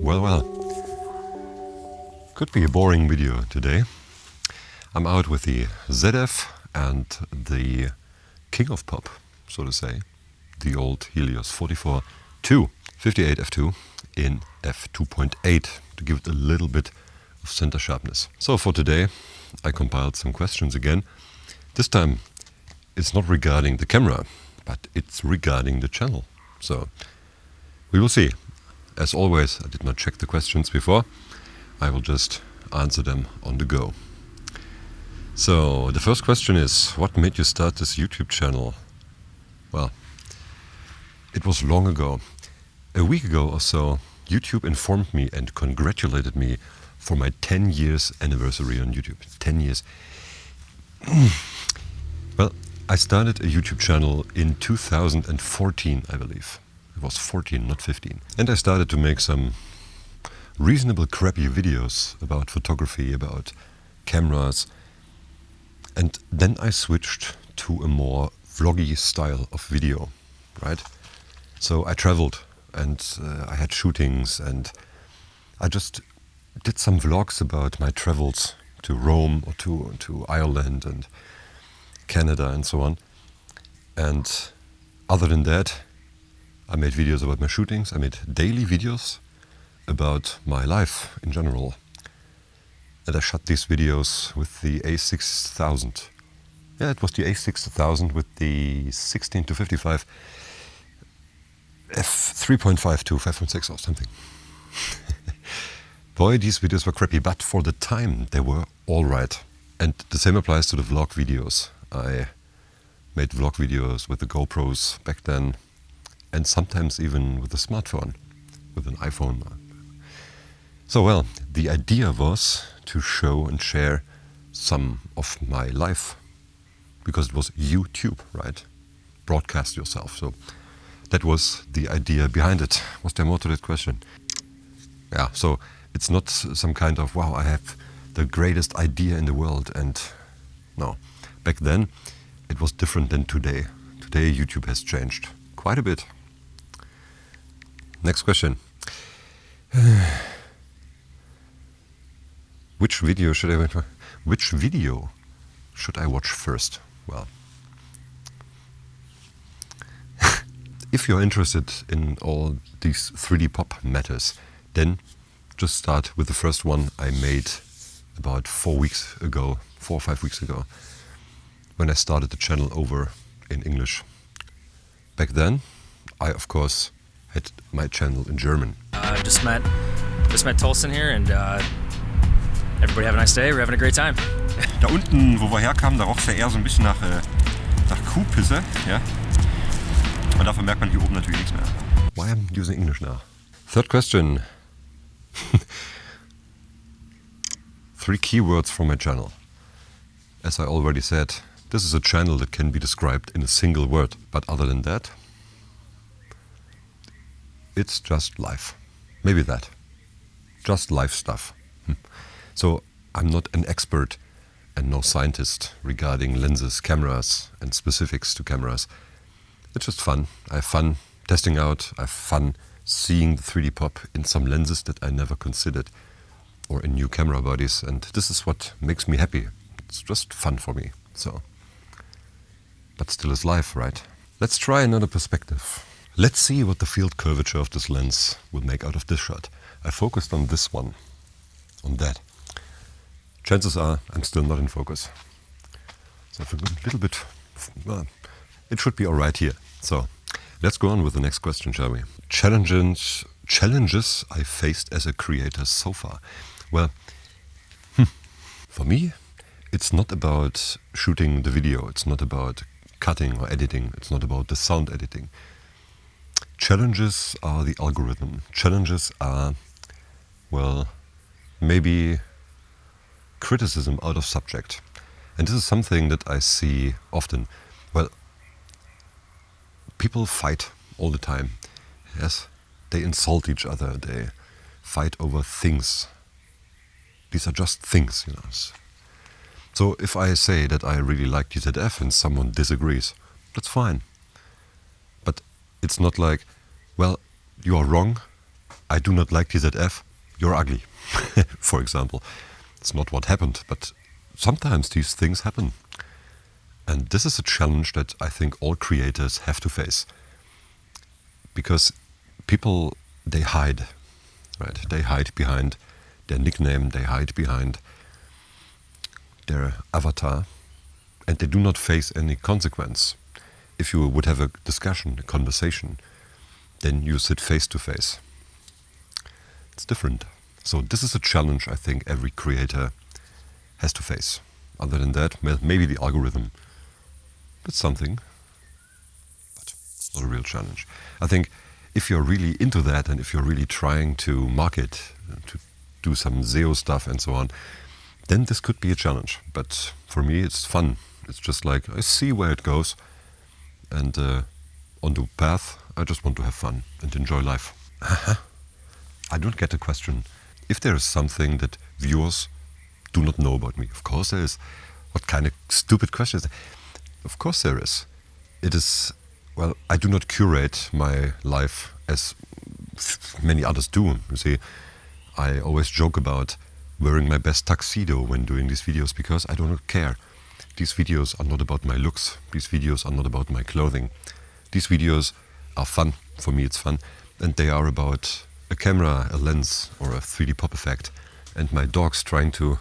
Well, could be a boring video today. I'm out with the ZF and the king of pop, so to say, the old Helios 44-2, 58 f2 in f2.8 to give it a little bit of center sharpness. So for today, I compiled some questions again. This time, it's not regarding the camera, but it's regarding the channel. So we will see. As always, I did not check the questions before. I will just answer them on the go. So the first question is, what made you start this YouTube channel? Well, it was long ago. A week ago or so, YouTube informed me and congratulated me for my 10 years anniversary on YouTube. 10 years. Well, I started a YouTube channel in 2014, I believe. It was 14, not 15. And I started to make some reasonable crappy videos about photography, about cameras. And then I switched to a more vloggy style of video, right? So I traveled and I had shootings and I just did some vlogs about my travels to Rome or to Ireland and Canada and so on. And other than that, I made videos about my shootings. I made daily videos about my life in general. And I shot these videos with the A6000. Yeah, it was the A6000 with the 16 to 55 f3.5 to 5.6 or something. Boy, these videos were crappy, but for the time they were all right. And the same applies to the vlog videos. I made vlog videos with the GoPros back then, and sometimes even with a smartphone, with an iPhone. So well, the idea was to show and share some of my life, because it was YouTube, right? Broadcast yourself. So that was the idea behind it. Was there more to that question? Yeah, so it's not some kind of, wow, I have the greatest idea in the world. And no, back then it was different than today. Today YouTube has changed quite a bit. Next question. Which video should I watch first? Well, if you're interested in all these 3D pop matters, then just start with the first one I made about 4 or 5 weeks ago, when I started the channel over in English. Back then, I of course had my channel in German. Just met Tolson here, and everybody have a nice day. We're having a great time. Da unten, wo wir herkamen, da roch es ja eher so ein bisschen nach Kuhpisse, ja. Und dafür merkt man hier oben natürlich nichts mehr. Why I'm using English now? Third question. 3 keywords for my channel. As I already said, this is a channel that can be described in a single word, but other than that, it's just life. Maybe that. Just life stuff. So I'm not an expert and no scientist regarding lenses, cameras and specifics to cameras. It's just fun. I have fun testing out. I have fun seeing the 3D pop in some lenses that I never considered, or in new camera bodies, and this is what makes me happy. It's just fun for me. So, but still is life, right? Let's try another perspective. Let's see what the field curvature of this lens will make out of this shot. I focused on this one, on that. Chances are I'm still not in focus. So a little bit, well, it should be all right here. So let's go on with the next question, shall we? Challenges I faced as a creator so far. Well, for me, it's not about shooting the video. It's not about cutting or editing. It's not about the sound editing. Challenges are the algorithm. Challenges are, well, maybe criticism out of subject. And this is something that I see often. Well, people fight all the time. Yes, they insult each other. They fight over things. These are just things, you know. So if I say that I really like DZF and someone disagrees, that's fine. But it's not like, well, you are wrong, I do not like TZF, you're ugly, for example. It's not what happened, but sometimes these things happen. And this is a challenge that I think all creators have to face. Because people, they hide, right? They hide behind their nickname, they hide behind their avatar, and they do not face any consequence. If you would have a discussion, a conversation, then you sit face to face. It's different. So this is a challenge I think every creator has to face. Other than that, maybe the algorithm. That's something, but it's not a real challenge. I think if you're really into that and if you're really trying to market, to do some SEO stuff and so on, then this could be a challenge. But for me, it's fun. It's just like, I see where it goes. And on the path, I just want to have fun and enjoy life. I don't get the question. If there is something that viewers do not know about me, of course there is. What kind of stupid question is that? Of course there is. It is, well, I do not curate my life as many others do. You see, I always joke about wearing my best tuxedo when doing these videos because I do not care. These videos are not about my looks. These videos are not about my clothing. These videos are fun. For me, it's fun. And they are about a camera, a lens, or a 3D pop effect. And my dogs trying to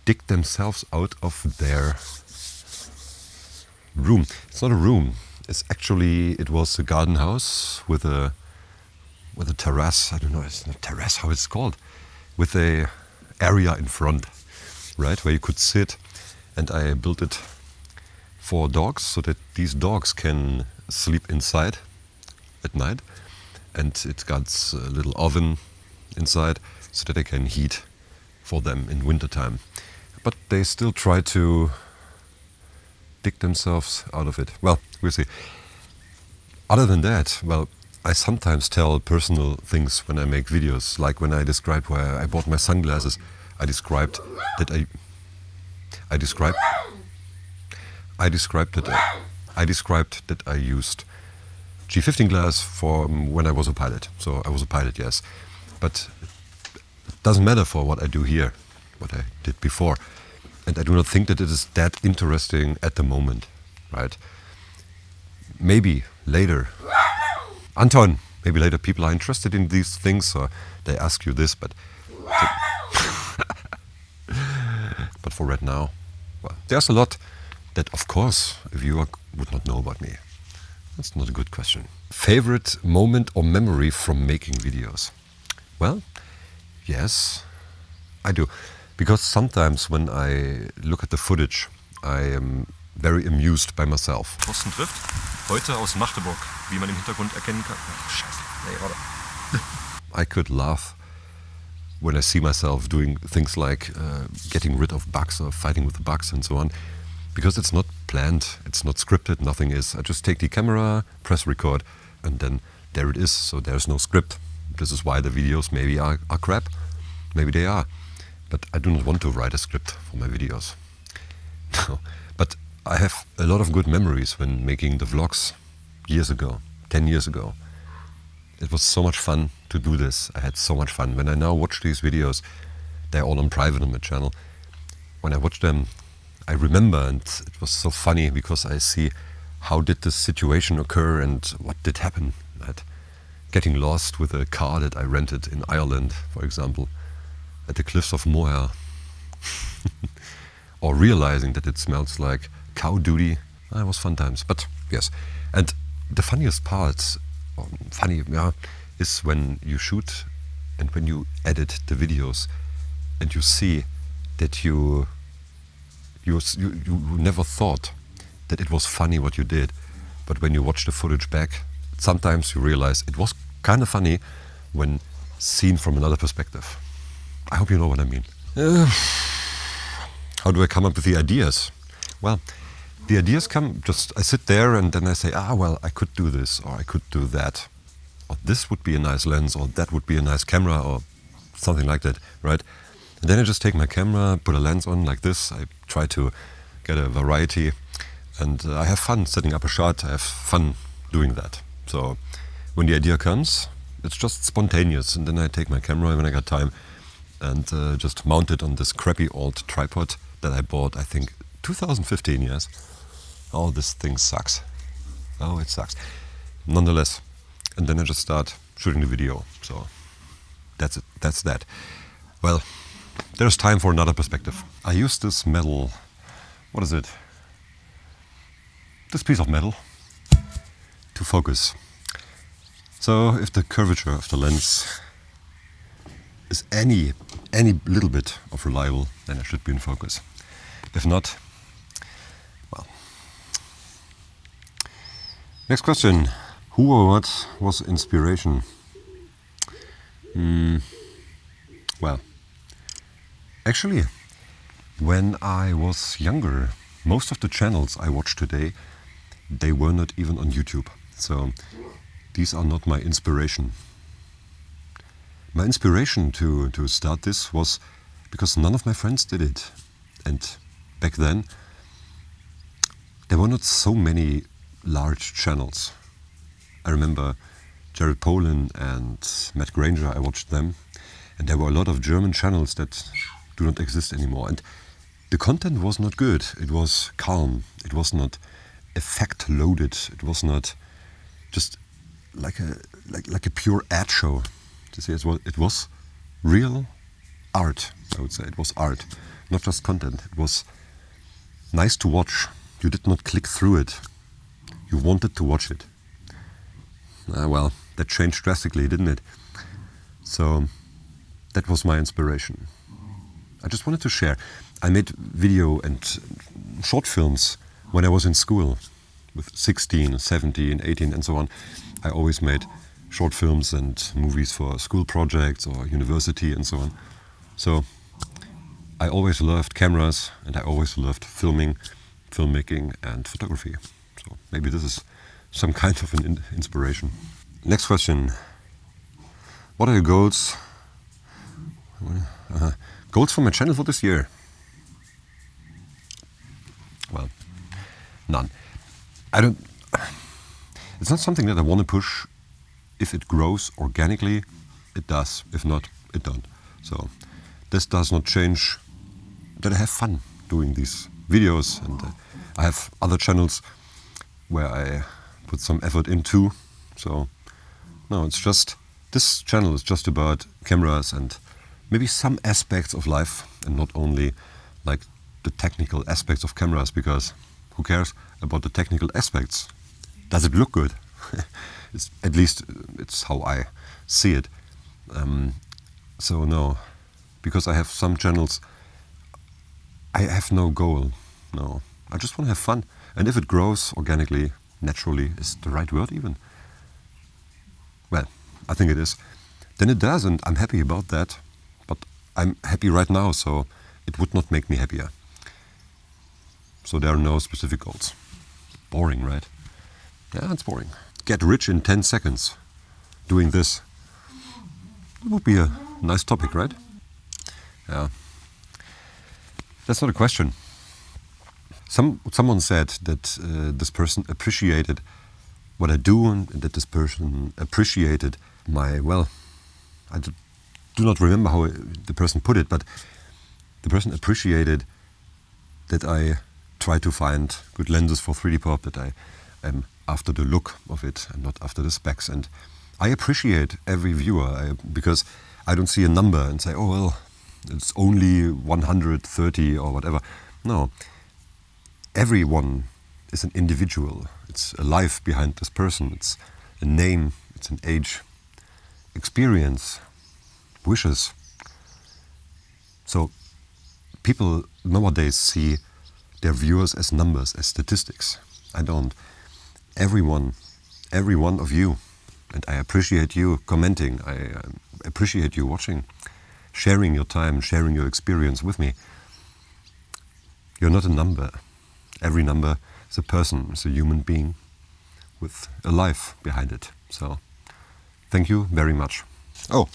dig themselves out of their room. It's not a room. It's actually, it was a garden house with a terrace. I don't know, it's not terrace, how it's called. With a area in front, right, where you could sit. And I built it for dogs so that these dogs can sleep inside at night. And it got a little oven inside so that they can heat for them in wintertime. But they still try to dig themselves out of it. Well, we'll see. Other than that, well, I sometimes tell personal things when I make videos. Like when I described where I bought my sunglasses, I described that I used G15 glass for when I was a pilot. So I was a pilot, yes. But it doesn't matter for what I do here, what I did before. And I do not think that it is that interesting at the moment, right? Maybe later, Anton, maybe later people are interested in these things or they ask you this, but but for right now, well, there's a lot that, of course, a viewer would not know about me. That's not a good question. Favorite moment or memory from making videos? Well, yes, I do. Because sometimes when I look at the footage, I am very amused by myself. Thorsten trifft heute aus Magdeburg, wie man im Hintergrund erkennen kann. Ach, scheiße. Nee, warte. I could laugh when I see myself doing things like getting rid of bugs or fighting with the bugs and so on. Because it's not planned, it's not scripted, nothing is. I just take the camera, press record, and then there it is. So there's no script. This is why the videos maybe are crap. Maybe they are. But I do not want to write a script for my videos. No. But I have a lot of good memories when making the vlogs years ago, 10 years ago. It was so much fun to do this. I had so much fun. When I now watch these videos, they're all on private on my channel. When I watch them, I remember, and it was so funny because I see how did this situation occur and what did happen. Right? Getting lost with a car that I rented in Ireland, for example, at the cliffs of Moher. Or realizing that it smells like cow duty. It was fun times, but yes. And the funniest part, is when you shoot and when you edit the videos and you see that you never thought that it was funny what you did, but when you watch the footage back, sometimes you realize it was kind of funny when seen from another perspective. I hope you know what I mean. How do I come up with the ideas? Well, the ideas come, I sit there and then I say, well, I could do this or I could do that. Or this would be a nice lens or that would be a nice camera or something like that, right? And then I just take my camera, put a lens on like this. I try to get a variety and I have fun setting up a shot. I have fun doing that. So when the idea comes, It's just spontaneous, and then I take my camera when I got time and just mount it on this crappy old tripod that I bought, I think, 2015, yes. Oh, this thing sucks. Oh, it sucks. Nonetheless, and then I just start shooting the video. So that's it. That's that. Well, there's time for another perspective. I use this metal, what is it? This piece of metal to focus. So if the curvature of the lens is any little bit of reliable, then I should be in focus. If not, well. Next question. Who or what was inspiration? Well, actually, when I was younger, most of the channels I watch today, they were not even on YouTube. So these are not my inspiration. My inspiration to start this was because none of my friends did it. And back then, there were not so many large channels. I remember Jared Polin and Matt Granger, I watched them. And there were a lot of German channels that do not exist anymore. And the content was not good. It was calm. It was not effect loaded. It was not just like a pure ad show. To say it was real art, I would say. It was art, not just content. It was nice to watch. You did not click through it. You wanted to watch it. Well, that changed drastically, didn't it? So that was my inspiration. I just wanted to share. I made video and short films when I was in school with 16, 17, 18 and so on. I always made short films and movies for school projects or university and so on. So I always loved cameras and I always loved filmmaking and photography. So maybe this is some kind of an inspiration. Next question. What are your goals? Goals for my channel for this year? Well, none. It's not something that I want to push. If it grows organically, it does. If not, it don't. So this does not change that I have fun doing these videos, and I have other channels where I put some effort into. So no, it's just, this channel is just about cameras and maybe some aspects of life, and not only like the technical aspects of cameras, because who cares about the technical aspects? Does it look good? At least it's how I see it. So no, because I have some channels, I have no goal. No, I just want to have fun. And if it grows organically, naturally, is the right word even? Well, I think it is. Then it does, and I'm happy about that. But I'm happy right now, so it would not make me happier. So there are no specific goals. Boring, right? Yeah, it's boring. Get rich in 10 seconds doing this. It would be a nice topic, right? Yeah. That's not a question. Someone said that this person appreciated what I do, and that this person appreciated my, well, I do not remember how the person put it, but the person appreciated that I try to find good lenses for 3D pop, that I am after the look of it and not after the specs. And I appreciate every viewer because I don't see a number and say, oh, well, it's only 130 or whatever. No, everyone is an individual. It's a life behind this person. It's a name, it's an age, experience, wishes. So people nowadays see their viewers as numbers, as statistics. I don't. Every one of you, and I appreciate you commenting, I appreciate you watching, sharing your time, sharing your experience with me. You're not a number. Every number is a person, is a human being with a life behind it. So thank you very much. Oh,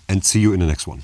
and see you in the next one.